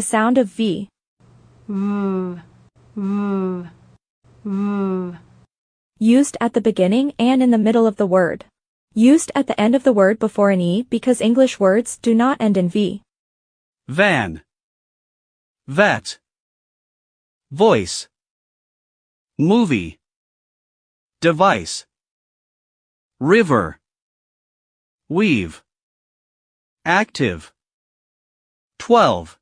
sound of V. V, v, v. Used at the beginning and in the middle of the word. Used at the end of the word before an E because English words do not end in V. Van. Vet. Voice. Movie. Device. River. Weave. Active. 12.